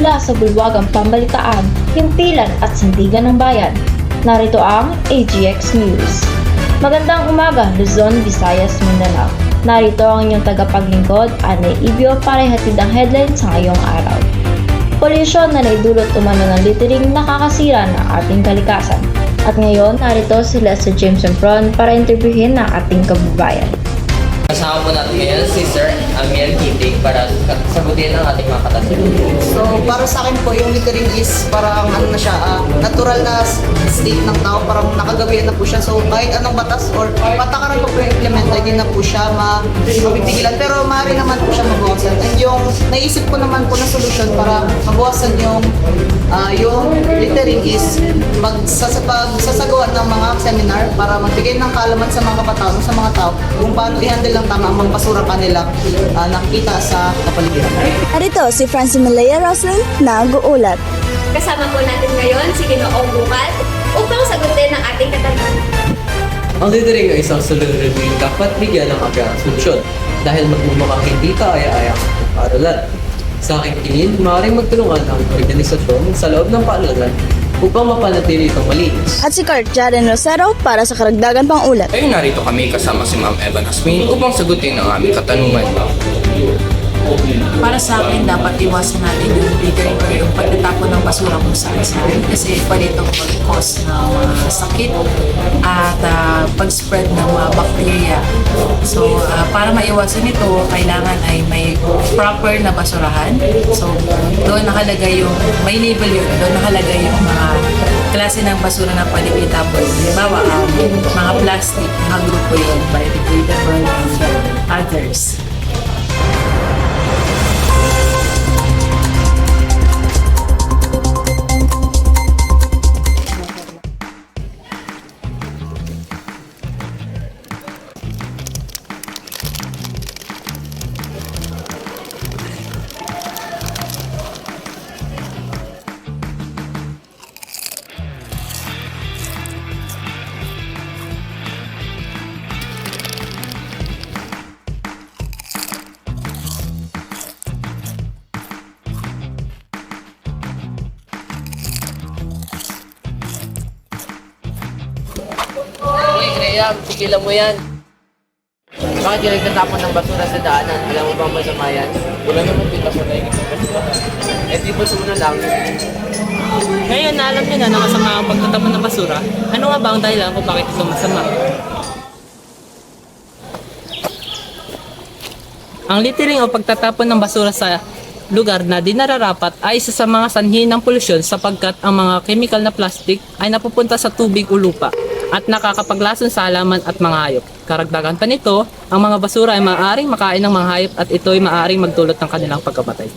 mula sa bulwagang pambalitaan, himpilan at sandigan ng bayan. Narito ang AGX News. Magandang umaga, Luzon, Visayas, Mindanao. Narito ang inyong tagapaglingkod, Anay Ibio, para ihatid ang headlines sa ngayong araw. Polusyon na naidulot umano ng littering nakakasira ng ating kalikasan. At ngayon, narito si Lester James Pron para interviewin ang ating kababayan. Kasama po natin ngayon si Sir Amiel Kitig para sagutin ang ating mga katanungan. So, para sa akin po, yung littering is parang ano na siya, natural na state ng tao, parang nakagawian na po siya. So, kahit anong batas or patakaran po implement, hindi na po siya mapipigilan. Pero maaari naman po siya mabawasan. And yung naisip ko naman po na solusyon para mabawasan yung littering is magsasagawa ng mga seminar para magbigay ng kaalaman sa mga kabataan, sa mga tao, kung paano i-handle ng tama ang magpasura kanila nakikita sa kapaligiran. Narito si Francie Malaya Roslyn na guulat. Kasama po natin ngayon si Ginoong Bukal upang sagutin ang ating katanungan. Ang littering ay isang suliranin dapat bigyan ng agarang solusyon dahil magmumukhang hindi kaaya-aya ang paaralan. Sa aking tingin, maaaring magtulungan ang organisasyon sa loob ng paaralan upang mapanatili itong malinis. At si Kurt Jaren Rosero para sa karagdagan pang ulat. Ngayon narito kami kasama si Ma'am Evan Asmin upang sagutin ang aming katanungan. Para sa akin, dapat iwasan natin yung littering or yung pagtatapon ng basura kung saan-saan kasi pwede itong mag-cause ng sakit at pag-spread ng mga bacteria. So, para maiwasan ito, kailangan ay may proper na basurahan. So, doon nakalagay yung, may label yun, doon nakalagay yung mga klase ng basura na pwede itapon. Halimbawa, mga plastic, mga grupo yun, biodegradable and others. Uy, Graham, tigilan mo yan. Bakit yung nagtatapon ng basura sa daanan? Alam mo ba ang masama yan? Wala naman din basura yung basura. Eh, di basura lang. Ngayon na alam nyo na masama ang pagtatapon ng basura, ano nga ba ang dahilan kung bakit ito masama? Ang littering o pagtatapon ng basura sa lugar na di nararapat ay isa sa mga sanhi ng polusyon sapagkat ang mga chemical na plastic ay napupunta sa tubig o lupa at nakakapaglason sa halaman at mga hayop. Karagdagan pa nito, ang mga basura ay maaaring makain ng mga hayop at ito ay maaaring magdulot ng kanilang pagkamatay.